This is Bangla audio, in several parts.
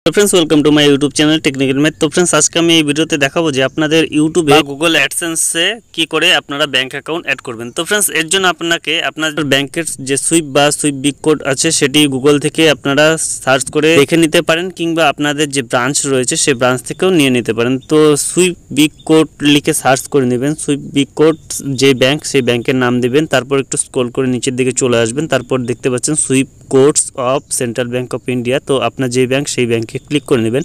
तो friends welcome to my YouTube channel technical math. तो फ्रेंड्स आज के এই ভিডিওতে দেখাবো যে আপনাদের ইউটিউবে বা গুগল অ্যাডসেন্সে কি করে আপনারা ব্যাংক অ্যাকাউন্ট অ্যাড করবেন। তো ফ্রেন্ডস এর জন্য আপনাকে আপনাদের ব্যাংকের যে সুইপ বা সুইপ বিগ কোড আছে সেটি গুগল থেকে আপনারা সার্চ করে দেখে নিতে পারেন, কিংবা আপনাদের যে ব্রাঞ্চ রয়েছে সেই ব্রাঞ্চ থেকেও নিয়ে নিতে পারেন। তো সুইপ বিগ কোড লিখে সার্চ করে নেবেন। সুইপ বিগ কোড যে ব্যাংক সেই ব্যাংকের নাম দিবেন, তারপর একটু স্ক্রল করে নিচের দিকে চলে আসবেন। তারপর দেখতে পাচ্ছেন sweep codes of central bank of India. তো আপনার যে ব্যাংক সেই ব্যাংকে ক্লিক করে নেবেন।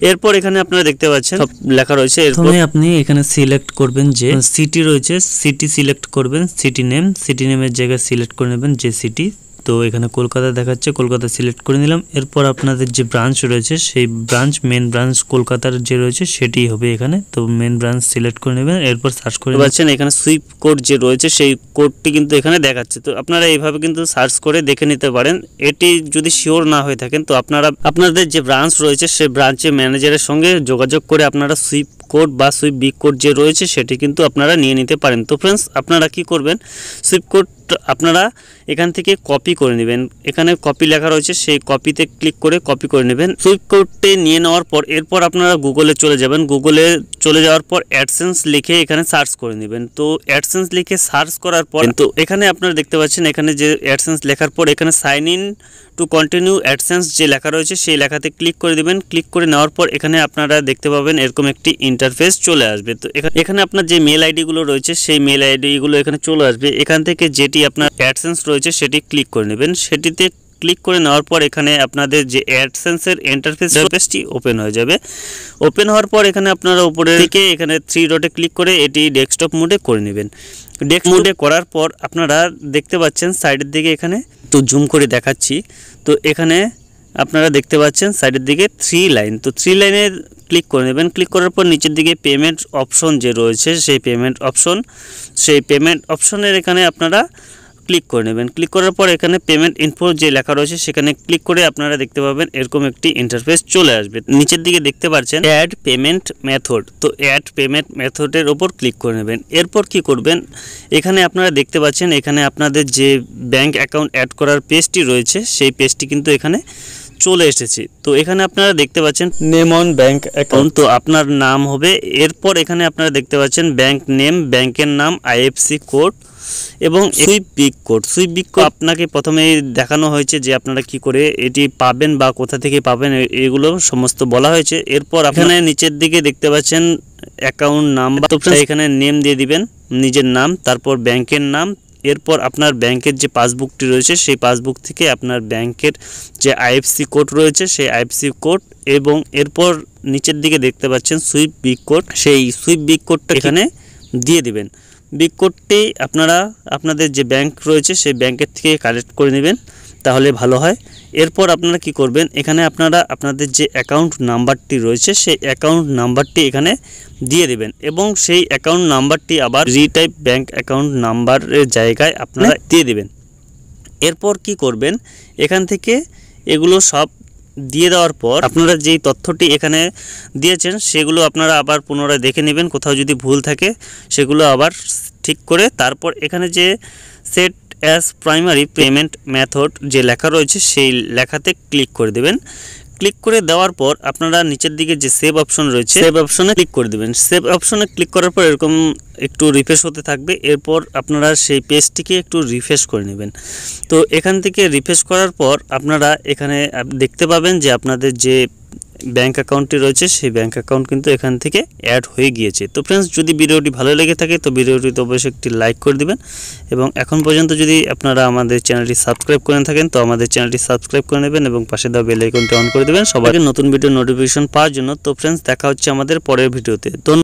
এরপর এখানে আপনারা দেখতে পাচ্ছেন সব লেখা রয়েছে। এরপর আপনি এখানে সিলেক্ট করবেন যে সিটি রয়েছে, সিটি সিলেক্ট করবেন, সিটি নেমের জায়গায় সিলেক্ট করে নেবেন যে সিটি। তো এখানে কলকাতা দেখাচ্ছে, কলকাতা সিলেক্ট করে নিলাম। এরপর আপনাদের যে ব্রাঞ্চ রয়েছে সেই ব্রাঞ্চ, মেন ব্রাঞ্চ কলকাতার যে রয়েছে সেটি হবে এখানে। তো মেন ব্রাঞ্চ সিলেক্ট করে নেবেন। এরপর সার্চ করে পাচ্ছেন এখানে সুইপ কোড যে রয়েছে সেই কোডটি কিন্তু এখানে দেখাচ্ছে। তো আপনারা এইভাবে কিন্তু সার্চ করে দেখে নিতে পারেন। এটি যদি শিওর না হয়ে থাকেন তো আপনারা আপনাদের যে ব্রাঞ্চ রয়েছে সেই ব্রাঞ্চের ম্যানেজারের সঙ্গে যোগাযোগ করে আপনারা সুইপ কোড বা সুইপ বিগ কোড যে রয়েছে সেটি কিন্তু আপনারা নিয়ে নিতে পারেন। তো ফ্রেন্ডস আপনারা কি করবেন, সুইপ কোড আপনারা এখান থেকে কপি করে নেবেন। এখানে কপি লেখা রয়েছে, সেই কপিতে ক্লিক করে কপি করে নেবেন। সুইপ কোডটি নিয়ে নেওয়ার পর এরপর আপনারা গুগলে চলে যাবেন। গুগলে চলে যাওয়ার পর অ্যাডসেন্স লিখে এখানে সার্চ করে নেবেন। তো অ্যাডসেন্স লিখে সার্চ করার পর তো এখানে আপনারা দেখতে পাচ্ছেন এখানে যে অ্যাডসেন্স লেখার পর এখানে sign in to continue AdSense যে লেখা রয়েছে সেই লেখাতে ক্লিক করে দিবেন। ক্লিক করে নেওয়ার পর এখানে আপনারা দেখতে পাবেন এরকম একটি ইন্টারফেস চলে আসবে। তো এখানে আপনার যে মেল আইডিগুলো রয়েছে সেই মেল আইডিগুলো এখানে চলে আসবে। এখান থেকে যেটি আপনার অ্যাডসেন্স রয়েছে সেটি ক্লিক করে নেবেন। সেটিতে ক্লিক করে নেওয়ার পর এখানে আপনাদের যে অ্যাডসেন্সের ইন্টারফেসটি ওপেন হয়ে যাবে। ওপেন হওয়ার পর এখানে আপনারা উপরে থেকে এখানে 3 ডটে ক্লিক করে এটি ডেস্কটপ মোডে করে নেবেন। ডেস্কটপ মোডে করার পর আপনারা দেখতে পাচ্ছেন সাইডের দিকে এখানে তো জুম করে দেখাচ্ছি। তো এখানে আপনারা দেখতে পাচ্ছেন সাইডের দিকে 3 লাইন। তো 3 লাইনে ক্লিক করে নেবেন। ক্লিক করার পর নিচের দিকে পেমেন্ট অপশন যে রয়েছে সেই পেমেন্ট অপশনের এখানে আপনারা ক্লিক করে নেবেন। ক্লিক করার পর এখানে পেমেন্ট ইনফো যে লেখা রয়েছে সেখানে ক্লিক করে আপনারা দেখতে পাবেন এরকম একটি ইন্টারফেস চলে আসবে। নিচের দিকে দেখতে পাচ্ছেন অ্যাড পেমেন্ট মেথড। তো অ্যাড পেমেন্ট মেথডের ওপর ক্লিক করে নেবেন। এরপর কি করবেন, এখানে আপনারা দেখতে পাচ্ছেন এখানে আপনাদের যে ব্যাংক অ্যাকাউন্ট অ্যাড করার পেজটি রয়েছে সেই পেজটি কিন্তু এখানে চলে এসেছে। তো এখানে আপনারা দেখতে পাচ্ছেন নেম অন ব্যাংক অ্যাকাউন্ট, তো আপনার নাম হবে। এরপর এখানে আপনারা দেখতে পাচ্ছেন ব্যাংক নেম, ব্যাংকের নাম, আইএফসি কোড এবং sweep big code. Sweep big code আপনাকে প্রথমেই দেখানো হয়েছে যে আপনারা কি করে এটি পাবেন বা কোথা থেকে পাবেন, এগুলো সমস্ত বলা হয়েছে। এরপর এখানে নিচের দিকে দেখতে পাচ্ছেন অ্যাকাউন্ট নাম্বার। তো এখানে নেম দিয়ে দিবেন, নিজের নাম, তারপর ব্যাংকের নাম। এরপর আপনার ব্যাংকের যে পাসবুকটি রয়েছে সেই পাসবুক থেকে আপনার ব্যাংকের যে আইএফসি কোড রয়েছে সেই আইএফসি কোড, এবং এরপর নিচের দিকে দেখতে পাচ্ছেন সুইপ বিগ কোড। সেই সুইপ বিগ কোডটা এখানে দিয়ে দিবেন। বিগ কোডটি আপনারা আপনাদের যে ব্যাংক রয়েছে সেই ব্যাংকের থেকে কালেক্ট করে নেবেন, তাহলে ভালো হয়। এরপর আপনারা কি করবেন, এখানে আপনারা আপনাদের যে অ্যাকাউন্ট নাম্বারটি রয়েছে সেই অ্যাকাউন্ট নাম্বারটি এখানে দিয়ে দেবেন, এবং সেই অ্যাকাউন্ট নাম্বারটি আবার রিটাইপ ব্যাংক অ্যাকাউন্ট নাম্বারের জায়গায় আপনারা দিয়ে দেবেন। এরপর কি করবেন, এখান থেকে এগুলো সব দিয়ে দেওয়ার পর আপনারা যেই তথ্যটি এখানে দিয়েছেন সেগুলো আপনারা আবার পুনরায় দেখে নেবেন, কোথাও যদি ভুল থাকে সেগুলো আবার ঠিক করে তারপর এখানে যে set as primary payment method যে লেখা রয়েছে সেই লেখাতে ক্লিক করে দেবেন। ক্লিক করে দেওয়ার পর আপনারা নিচের দিকে যে সেভ অপশন রয়েছে সেভ অপশনে ক্লিক করে দেবেন। সেভ অপশনে ক্লিক করার পর এরকম একটু রিফ্রেশ হতে থাকবে। এরপর আপনারা সেই পেজটিকে একটু রিফ্রেশ করে নেবেন। তো এখান থেকে রিফ্রেশ করার পর আপনারা এখানে দেখতে পাবেন যে আপনাদের যে ব্যাংক অ্যাকাউন্টটি রয়েছে সেই ব্যাংক অ্যাকাউন্ট কিন্তু এখান থেকে অ্যাড হয়ে গিয়েছে। তো ফ্রেন্ডস যদি ভিডিওটি ভালো লেগে থাকে তো ভিডিওটিতে অবশ্যই একটি লাইক করে দিবেন, এবং এখন পর্যন্ত যদি আপনারা আমাদের চ্যানেলটি সাবস্ক্রাইব করে থাকেন তো আমাদের চ্যানেলটি সাবস্ক্রাইব করে নেবেন এবং পাশে দেওয়া বেল আইকনটি অন করে দেবেন সবাইকে নতুন ভিডিও নোটিফিকেশন পাওয়ার জন্য। তো ফ্রেন্ডস দেখা হচ্ছে আমাদের পরের ভিডিওতে।